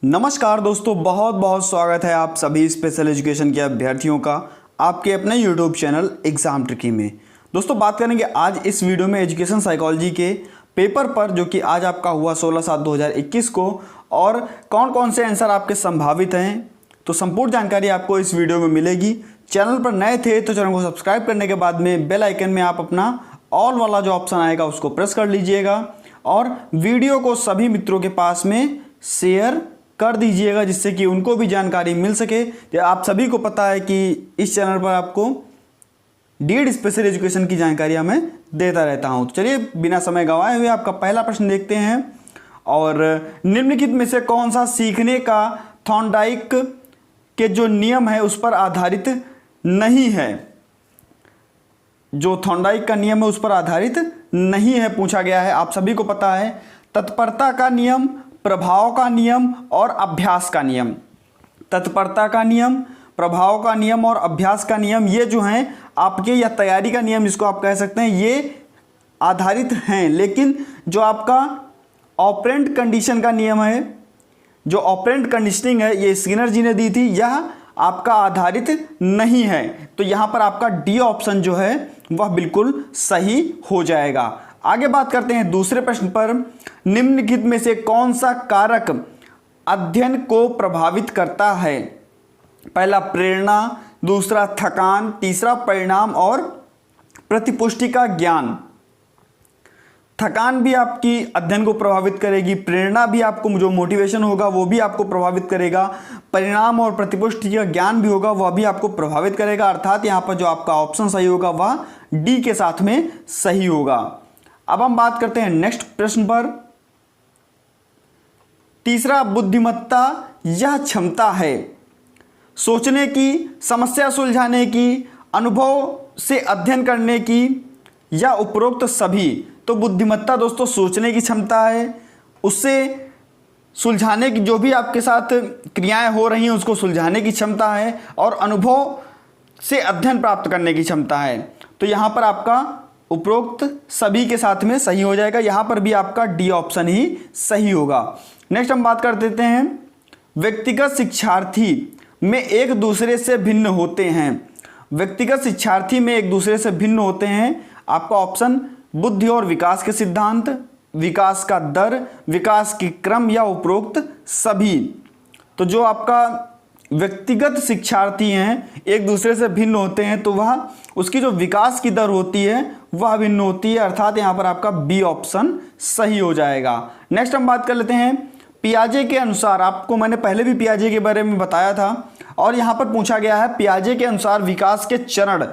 नमस्कार दोस्तों, बहुत बहुत स्वागत है आप सभी स्पेशल एजुकेशन के अभ्यर्थियों का आपके अपने यूट्यूब चैनल एग्जाम ट्रिकी में। दोस्तों बात करेंगे आज इस वीडियो में एजुकेशन साइकोलॉजी के पेपर पर, जो कि आज आपका हुआ 16/7/2021 को, और कौन कौन से आंसर आपके संभावित हैं। तो संपूर्ण जानकारी आपको इस वीडियो में मिलेगी। चैनल पर नए थे तो चैनल को सब्सक्राइब करने के बाद में बेल आइकन में आप अपना ऑल वाला जो ऑप्शन आएगा उसको प्रेस कर लीजिएगा और वीडियो को सभी मित्रों के पास में शेयर कर दीजिएगा, जिससे कि उनको भी जानकारी मिल सके। आप सभी को पता है कि इस चैनल पर आपको डीड स्पेशल एजुकेशन की जानकारी मैं देता रहता हूं। तो चलिए बिना समय गंवाए हुए आपका पहला प्रश्न देखते हैं। और निम्नलिखित में से कौन सा सीखने का थॉर्नडाइक के जो नियम है उस पर आधारित नहीं है। जो थॉर्नडाइक का नियम है उस पर आधारित नहीं है पूछा गया है। आप सभी को पता है तत्परता का नियम, प्रभाव का नियम और अभ्यास का नियम। तत्परता का नियम, प्रभाव का नियम और अभ्यास का नियम, ये जो हैं आपके, या तैयारी का नियम जिसको आप कह सकते हैं, ये आधारित हैं। लेकिन जो आपका ऑपरेंट कंडीशन का नियम है, जो ऑपरेंट कंडीशनिंग है, ये स्किनर जी ने दी थी, यह आपका आधारित नहीं है। तो यहाँ पर आपका डी ऑप्शन जो है वह बिल्कुल सही हो जाएगा। आगे बात करते हैं दूसरे प्रश्न पर। निम्नलिखित में से कौन सा कारक अध्ययन को प्रभावित करता है। पहला प्रेरणा, दूसरा थकान, तीसरा परिणाम और प्रतिपुष्टि का ज्ञान। थकान भी आपकी अध्ययन को प्रभावित करेगी, प्रेरणा भी आपको जो मोटिवेशन होगा वो भी आपको प्रभावित करेगा, परिणाम और प्रतिपुष्टि का ज्ञान भी होगा वह भी आपको प्रभावित करेगा। अर्थात यहाँ पर जो आपका ऑप्शन सही होगा वह डी के साथ में सही होगा। अब हम बात करते हैं नेक्स्ट प्रश्न पर। तीसरा, बुद्धिमत्ता यह क्षमता है सोचने की, समस्या सुलझाने की, अनुभव से अध्ययन करने की, या उपरोक्त सभी। तो बुद्धिमत्ता दोस्तों सोचने की क्षमता है, उससे सुलझाने की, जो भी आपके साथ क्रियाएं हो रही हैं उसको सुलझाने की क्षमता है, और अनुभव से अध्ययन प्राप्त करने की क्षमता है। तो यहाँ पर आपका उपरोक्त सभी के साथ में सही हो जाएगा। यहाँ पर भी आपका डी ऑप्शन ही सही होगा। नेक्स्ट हम बात कर देते हैं, व्यक्तिगत शिक्षार्थी में एक दूसरे से भिन्न होते हैं। व्यक्तिगत शिक्षार्थी में एक दूसरे से भिन्न होते हैं। आपका ऑप्शन बुद्धि और विकास के सिद्धांत, विकास का दर, विकास की क्रम, या उपरोक्त सभी। तो जो आपका व्यक्तिगत शिक्षार्थी हैं एक दूसरे से भिन्न होते हैं, तो वह उसकी जो विकास की दर होती है वह भिन्न होती है। अर्थात यहाँ पर आपका बी ऑप्शन सही हो जाएगा। नेक्स्ट हम बात कर लेते हैं पियाजे के अनुसार। आपको मैंने पहले भी पियाजे के बारे में बताया था, और यहाँ पर पूछा गया है पियाजे के अनुसार विकास के चरण,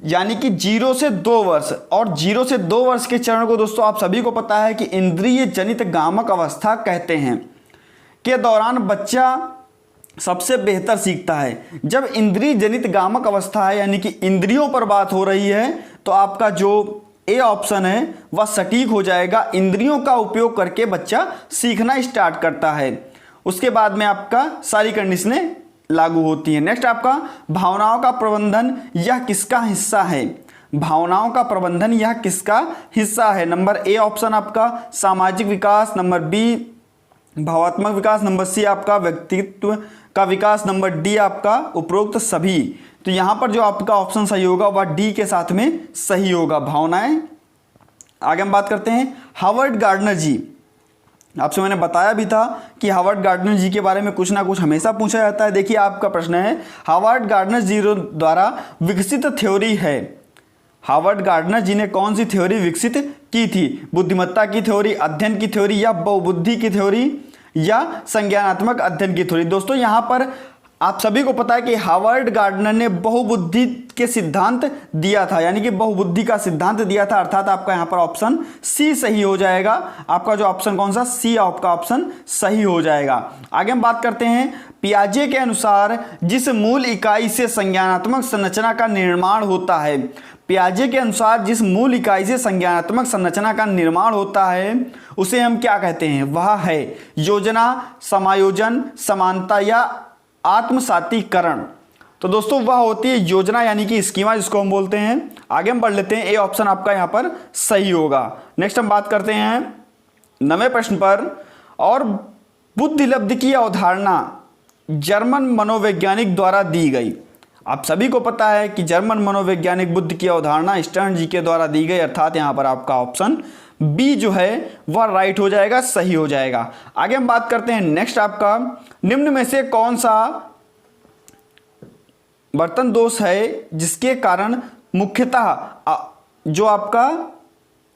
यानी कि 0 से 2 वर्ष, और 0 से 2 वर्ष के चरण को दोस्तों आप सभी को पता है कि इंद्रिय जनित गामक अवस्था कहते हैं, के दौरान बच्चा सबसे बेहतर सीखता है। जब इंद्रिय जनित गामक अवस्था है, यानी कि इंद्रियों पर बात हो रही है, तो आपका जो ए ऑप्शन है वह सटीक हो जाएगा। इंद्रियों का उपयोग करके बच्चा सीखना स्टार्ट करता है, उसके बाद में आपका सारी कंडीशनें लागू होती हैं। नेक्स्ट आपका भावनाओं का प्रबंधन यह किसका हिस्सा है। भावनाओं का प्रबंधन यह किसका हिस्सा है। नंबर ए ऑप्शन आपका सामाजिक विकास, नंबर बी भावात्मक विकास, नंबर सी आपका व्यक्तित्व का विकास, नंबर डी आपका उपरोक्त सभी। तो यहाँ पर जो आपका ऑप्शन सही होगा वह डी के साथ में सही होगा, भावनाएं। आगे हम बात करते हैं हावर्ड गार्डनर जी। आपसे मैंने बताया भी था कि हावर्ड गार्डनर जी के बारे में कुछ ना कुछ हमेशा पूछा जाता है। देखिए आपका प्रश्न है, हावर्ड गार्डनर जी द्वारा विकसित थ्योरी है। हावर्ड गार्डनर जी ने कौन सी थ्योरी विकसित की थी। बुद्धिमत्ता की थ्योरी, अध्ययन की थ्योरी, या बहुबुद्धि की थ्योरी, या संज्ञानात्मक अध्ययन की थ्योरी। दोस्तों यहाँ पर आप सभी को पता है कि हावर्ड गार्डनर ने बहुबुद्धि के सिद्धांत दिया था, यानी कि बहुबुद्धि का सिद्धांत दिया था। अर्थात आपका यहाँ पर ऑप्शन सी सही हो जाएगा। आपका जो ऑप्शन कौन सा, सी आपका ऑप्शन सही हो जाएगा। आगे हम बात करते हैं पियाजे के अनुसार जिस मूल इकाई से संज्ञानात्मक संरचना का निर्माण होता है। पियाजे के अनुसार जिस मूल इकाई से संज्ञानात्मक संरचना का निर्माण होता है उसे हम क्या कहते हैं। वह है योजना, समायोजन, समानता, या आत्मसातीकरण। तो दोस्तों वह होती है योजना, यानी कि स्कीमा जिसको हम बोलते हैं। आगे हम बढ़ लेते हैं, ए ऑप्शन आपका यहाँ पर सही होगा। नेक्स्ट हम बात करते हैं 9वें प्रश्न पर। और बुद्धिलब्धि की अवधारणा जर्मन मनोवैज्ञानिक द्वारा दी गई। आप सभी को पता है कि जर्मन मनोवैज्ञानिक बुद्धि की अवधारणा स्टर्न जी के द्वारा दी गई, अर्थात यहाँ पर आपका ऑप्शन बी जो है वह राइट हो जाएगा, सही हो जाएगा। आगे हम बात करते हैं नेक्स्ट आपका, निम्न में से कौन सा बर्तन दोष है जिसके कारण मुख्यतः जो आपका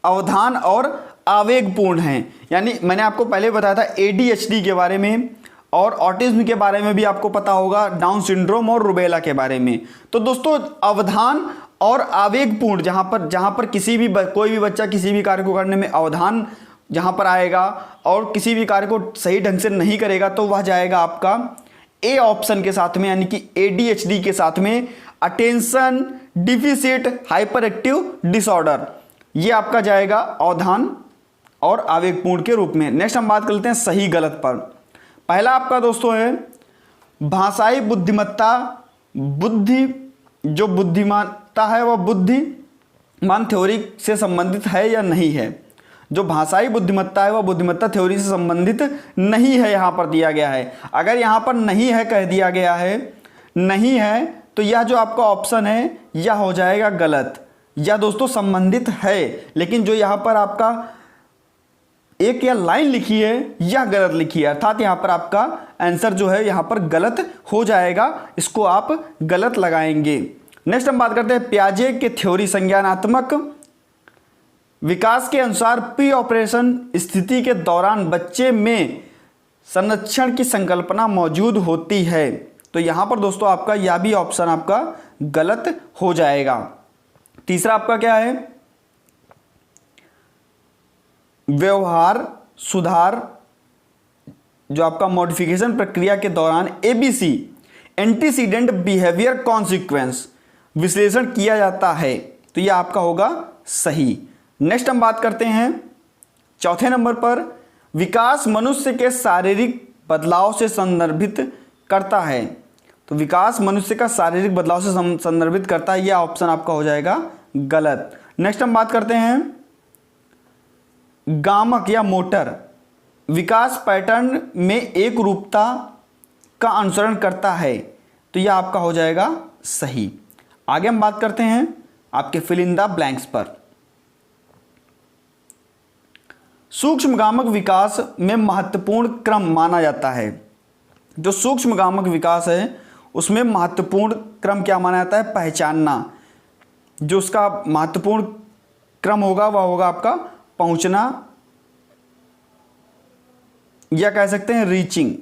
अवधान और आवेगपूर्ण है। यानी मैंने आपको पहले बताया था ADHD के बारे में और ऑटिज्म के बारे में भी आपको पता होगा, डाउन सिंड्रोम और रुबेला के बारे में। तो दोस्तों अवधान और आवेगपूर्ण, जहाँ पर कोई भी बच्चा किसी भी कार्य को करने में अवधान जहाँ पर आएगा और किसी भी कार्य को सही ढंग से नहीं करेगा तो वह जाएगा आपका ए ऑप्शन के साथ में, यानी कि ADHD के साथ में, attention deficit hyper active disorder. ये आपका जाएगा अवधान और आवेगपूर्ण के रूप में। नेक्स्ट हम बात कर लेते हैं सही गलत पर। पहला आपका दोस्तों है भाषाई बुद्धिमत्ता, जो बुद्धिमानता है वह बुद्धिमान थ्योरी से संबंधित है या नहीं है। जो भाषाई बुद्धिमत्ता है वह बुद्धिमत्ता थ्योरी से संबंधित नहीं है, यहाँ पर दिया गया है। अगर यहाँ पर नहीं है कह दिया गया है, नहीं है, तो यह जो आपका ऑप्शन है यह हो जाएगा गलत। या दोस्तों संबंधित है, लेकिन जो यहाँ पर आपका एक या लाइन लिखी है यह गलत लिखी है, अर्थात यहाँ पर आपका आंसर जो है यहाँ पर गलत हो जाएगा, इसको आप गलत लगाएंगे। नेक्स्ट हम बात करते हैं पियाजे के थ्योरी, संज्ञानात्मक विकास के अनुसार प्री ऑपरेशन स्थिति के दौरान बच्चे में संरक्षण की संकल्पना मौजूद होती है। तो यहाँ पर दोस्तों आपका यह भी ऑप्शन आपका गलत हो जाएगा। तीसरा आपका क्या है, व्यवहार सुधार जो आपका मॉडिफिकेशन प्रक्रिया के दौरान ABC एंटीसीडेंट बिहेवियर कॉन्सिक्वेंस विश्लेषण किया जाता है, तो यह आपका होगा सही। नेक्स्ट हम बात करते हैं चौथे नंबर पर, विकास मनुष्य के शारीरिक बदलाव से संदर्भित करता है। तो विकास मनुष्य का शारीरिक बदलाव से संदर्भित करता है, यह ऑप्शन आपका हो जाएगा गलत। नेक्स्ट हम बात करते हैं गामक या मोटर, विकास पैटर्न में एक रूपता का अनुसरण करता है, तो यह आपका हो जाएगा सही। आगे हम बात करते हैं आपके फिल इन द ब्लैंक्स पर। सूक्ष्मगामक विकास में महत्वपूर्ण क्रम माना जाता है। जो सूक्ष्मगामक विकास है उसमें महत्वपूर्ण क्रम क्या माना जाता है, पहचानना। जो उसका महत्वपूर्ण क्रम होगा वह होगा आपका पहुंचना, या कह सकते हैं रीचिंग।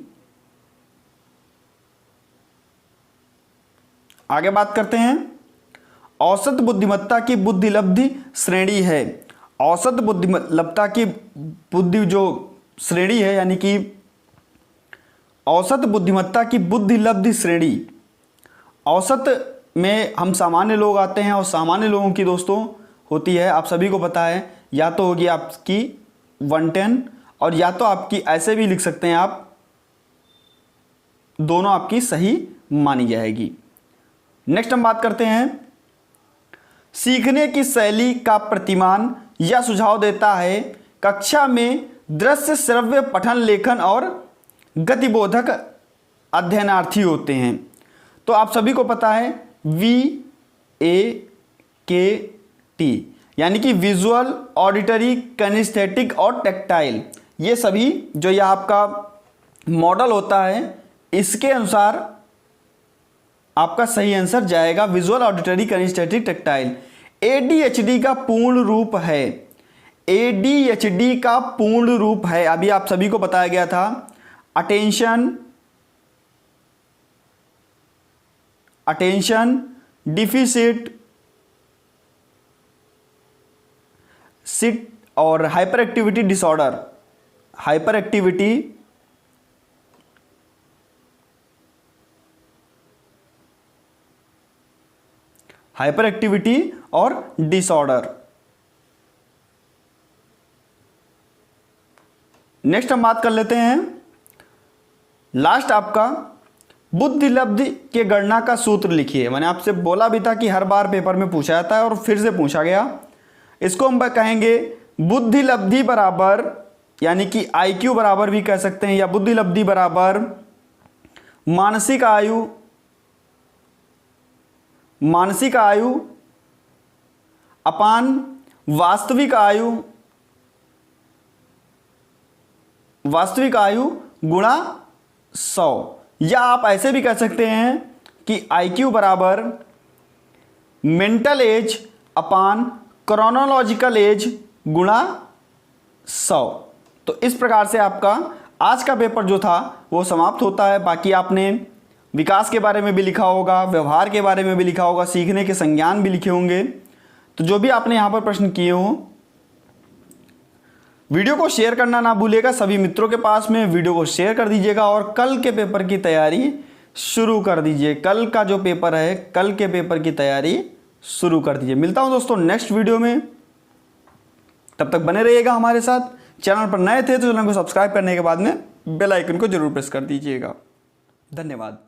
आगे बात करते हैं औसत बुद्धिमत्ता की बुद्धिलब्धि श्रेणी है। औसत बुद्धिमत्ता की बुद्धि जो श्रेणी है, यानी कि औसत बुद्धिमत्ता की बुद्धिलब्धि श्रेणी, औसत में हम सामान्य लोग आते हैं और सामान्य लोगों की दोस्तों होती है, आप सभी को पता है, या तो होगी आपकी 110 और या तो आपकी ऐसे भी लिख सकते हैं आप, दोनों आपकी सही मानी जाएगी। नेक्स्ट हम बात करते हैं सीखने की शैली का प्रतिमान यह सुझाव देता है कक्षा में दृश्य श्रव्य पठन लेखन और गतिबोधक अध्ययनार्थी होते हैं। तो आप सभी को पता है VAKT, यानी कि विजुअल, ऑडिटरी, कैनेस्थेटिक और टेक्टाइल, ये सभी जो यह आपका मॉडल होता है इसके अनुसार आपका सही आंसर जाएगा visual, auditory, kinaesthetic, tactile. ADHD का पूर्ण रूप है, ADHD का पूर्ण रूप है, अभी आप सभी को बताया गया था, अटेंशन डिफिसिट और hyper activity disorder, hyper activity और डिसऑर्डर। नेक्स्ट हम बात कर लेते हैं लास्ट आपका बुद्धिलब्धि के गणना का सूत्र लिखिए। मैंने आपसे बोला भी था कि हर बार पेपर में पूछा जाता है और फिर से पूछा गया। इसको हम कहेंगे बुद्धिलब्धि बराबर यानी कि IQ बराबर भी कह सकते हैं, या बुद्धि लब्धि बराबर मानसिक आयु अपान वास्तविक आयु गुणा 100, या आप ऐसे भी कह सकते हैं कि IQ बराबर मेंटल एज अपान क्रोनोलॉजिकल एज गुणा 100। तो इस प्रकार से आपका आज का पेपर जो था वो समाप्त होता है। बाकी आपने विकास के बारे में भी लिखा होगा, व्यवहार के बारे में भी लिखा होगा, सीखने के संज्ञान भी लिखे होंगे। तो जो भी आपने यहाँ पर प्रश्न किए हों, वीडियो को शेयर करना ना भूलिएगा, सभी मित्रों के पास में वीडियो को शेयर कर दीजिएगा और कल के पेपर की तैयारी शुरू कर दीजिए। कल का जो पेपर है, कल के पेपर की तैयारी शुरू कर दीजिए। मिलता हूं दोस्तों नेक्स्ट वीडियो में, तब तक बने रहिएगा हमारे साथ। चैनल पर नए थे तो चैनल को सब्सक्राइब करने के बाद में बेल आइकन को जरूर प्रेस कर दीजिएगा। धन्यवाद।